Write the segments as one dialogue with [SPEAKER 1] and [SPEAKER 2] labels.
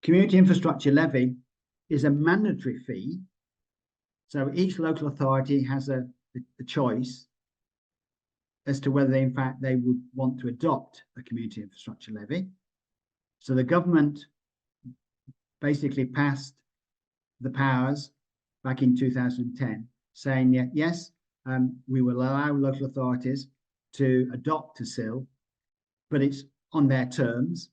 [SPEAKER 1] Community infrastructure levy is a mandatory fee. So each local authority has a choice as to whether in fact they would want to adopt a community infrastructure levy. So the government basically passed the powers back in 2010, saying that yes, we will allow local authorities to adopt a CIL, but it's on their terms,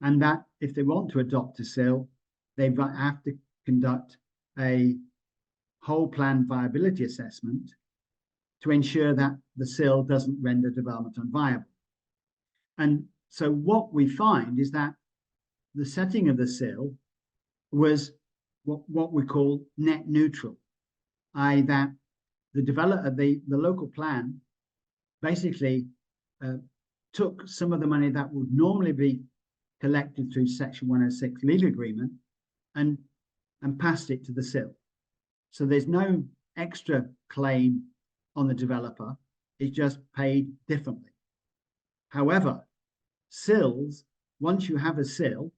[SPEAKER 1] and that if they want to adopt a CIL, they have to conduct a whole plan viability assessment to ensure that the CIL doesn't render development unviable. And so what we find is that the setting of the CIL was what we call net neutral, i.e. that the developer, the local plan basically took some of the money that would normally be collected through Section 106 legal agreement and passed it to the CIL. So there's no extra claim on the developer, it's just paid differently. However, CILs, once you have a CIL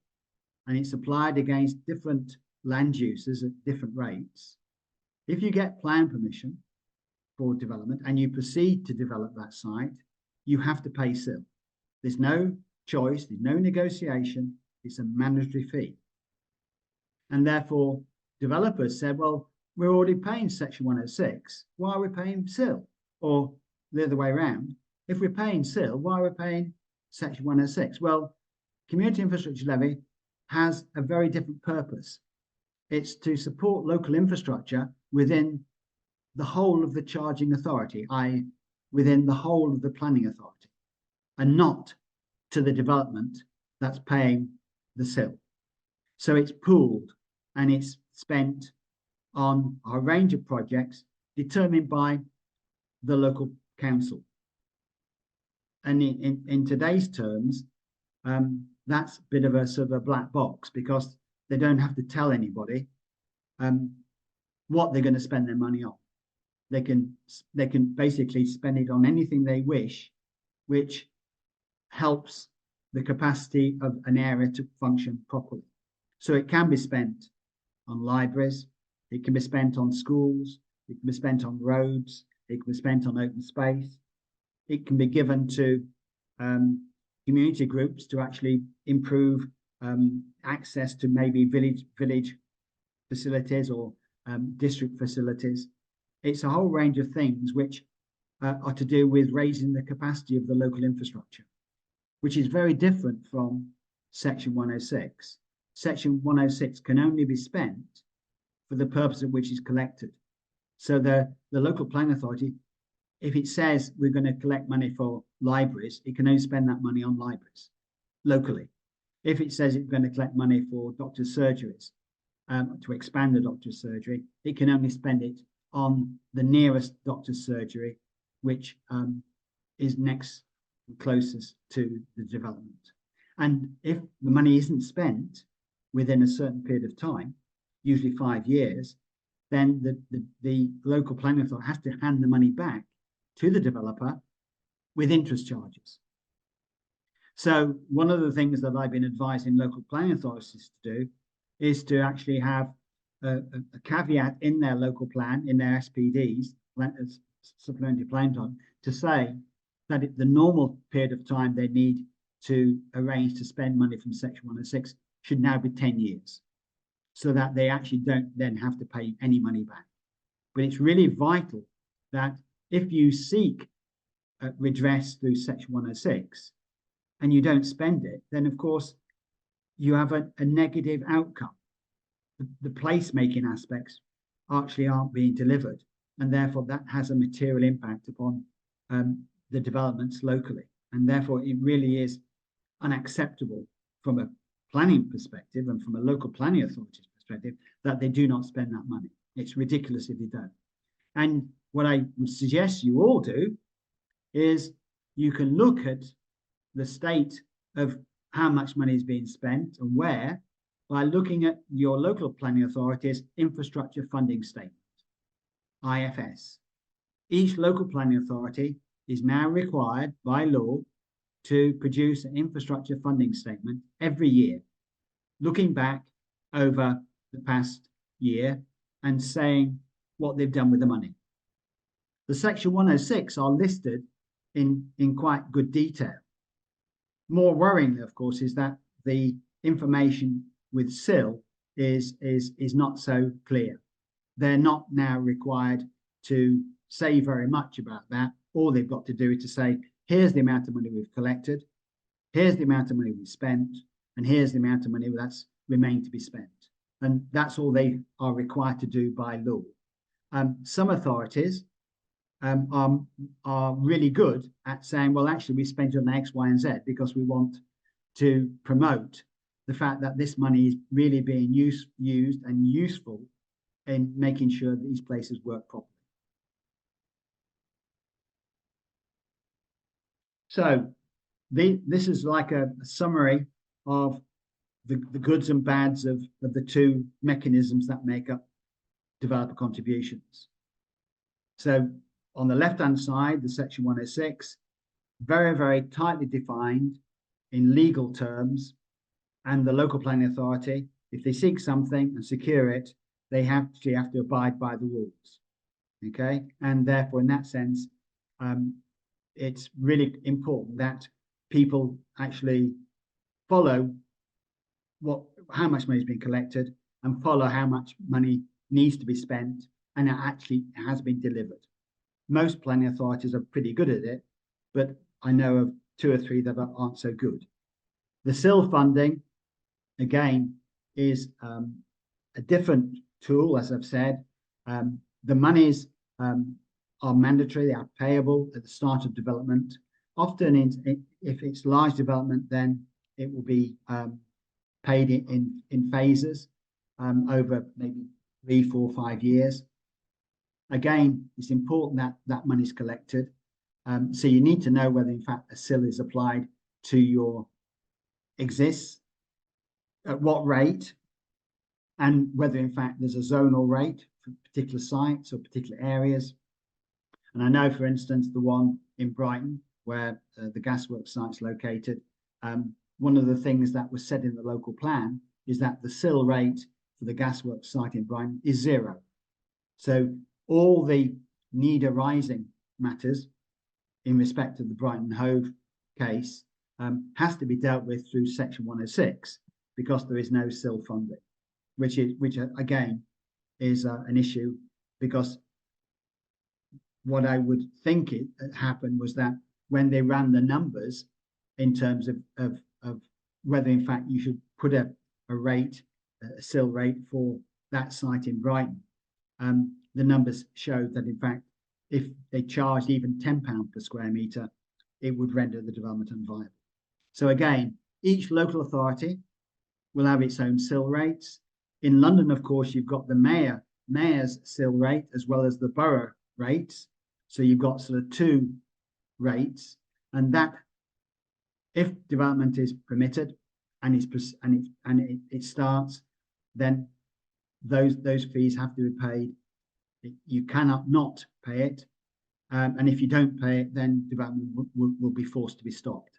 [SPEAKER 1] and it's applied against different land uses at different rates, if you get plan permission for development and you proceed to develop that site, you have to pay CIL. There's no choice, there's no negotiation, it's a mandatory fee. And therefore, developers said, well, we're already paying Section 106, why are we paying CIL? Or the other way around, if we're paying CIL, why are we paying Section 106? Well, community infrastructure levy has a very different purpose. It's to support local infrastructure within the whole of the charging authority, i.e. within the whole of the planning authority, and not to the development that's paying the CIL. So it's pooled and it's spent on a range of projects determined by the local council. And in today's terms, that's a bit of a sort of a black box, because they don't have to tell anybody what they're going to spend their money on. They can basically spend it on anything they wish, which helps the capacity of an area to function properly. So it can be spent on libraries, it can be spent on schools, it can be spent on roads, it can be spent on open space, it can be given to community groups to actually improve access to maybe village facilities or district facilities. It's a whole range of things which are to do with raising the capacity of the local infrastructure, which is very different from Section 106. Section 106 can only be spent for the purpose of which it's collected. So the local planning authority, if it says we're going to collect money for libraries, it can only spend that money on libraries locally. If it says it's going to collect money for doctor's surgeries, to expand the doctor's surgery, it can only spend it on the nearest doctor's surgery, which is next closest to the development. And if the money isn't spent within a certain period of time, usually 5 years, then the local planning authority has to hand the money back to the developer with interest charges. So one of the things that I've been advising local planning authorities to do is to actually have a caveat in their local plan, in their SPDs, supplementary plan time, to say that the normal period of time they need to arrange to spend money from Section 106 should now be 10 years, so that they actually don't then have to pay any money back. But it's really vital that if you seek redress through Section 106 and you don't spend it, then of course you have a negative outcome. The placemaking aspects actually aren't being delivered, and therefore that has a material impact upon the developments locally. And therefore it really is unacceptable from a planning perspective and from a local planning authority's perspective that they do not spend that money. It's ridiculous if they don't. And what I would suggest you all do is you can look at the state of how much money is being spent and where by looking at your local planning authority's infrastructure funding statement, IFS. Each local planning authority is now required by law to produce an infrastructure funding statement every year. looking back over the past year and saying what they've done with the money. The Section 106 are listed in quite good detail. More worrying, of course, is that the information with CIL is not so clear. They're not now required to say very much about that. All they've got to do is to say, here's the amount of money we've collected, here's the amount of money we've spent, and here's the amount of money that's remained to be spent. And that's all they are required to do by law. Some authorities are really good at saying, well, actually, we spent on X, Y, and Z because we want to promote the fact that this money is really being used and useful in making sure that these places work properly. So this is like a summary of the goods and bads of the two mechanisms that make up developer contributions. So on the left-hand side, the Section 106, very, very tightly defined in legal terms, and the local planning authority, if they seek something and secure it, they actually have to abide by the rules. Okay, and therefore, in that sense, it's really important that people actually follow how much money has been collected and follow how much money needs to be spent and it actually has been delivered. Most planning authorities are pretty good at it, but I know of 2 or 3 that aren't so good. The CIL funding, again, is a different tool, as I've said. The monies are mandatory, they are payable at the start of development. Often, if it's large development, then it will be paid in phases over maybe 3, 4, 5 years. Again, it's important that that money is collected. So you need to know whether, in fact, a CIL is applied to your exists, at what rate, and whether, in fact, there's a zonal rate for particular sites or particular areas. And I know, for instance, the one in Brighton, where the gasworks site's located, one of the things that was said in the local plan is that the CIL rate for the gasworks site in Brighton is 0. So all the need arising matters in respect of the Brighton Hove case has to be dealt with through Section 106 because there is no CIL funding, which again is an issue, because what I would think it happened was that when they ran the numbers in terms of whether in fact you should put a rate, a CIL rate for that site in Brighton, the numbers showed that in fact if they charged even £10 per square metre, it would render the development unviable. So again, each local authority will have its own CIL rates. In London, of course, you've got the mayor's CIL rate as well as the borough rates. So you've got sort of 2 rates, and that, if development is permitted and it starts, then those fees have to be paid. You cannot not pay it, and if you don't pay it, then development will be forced to be stopped.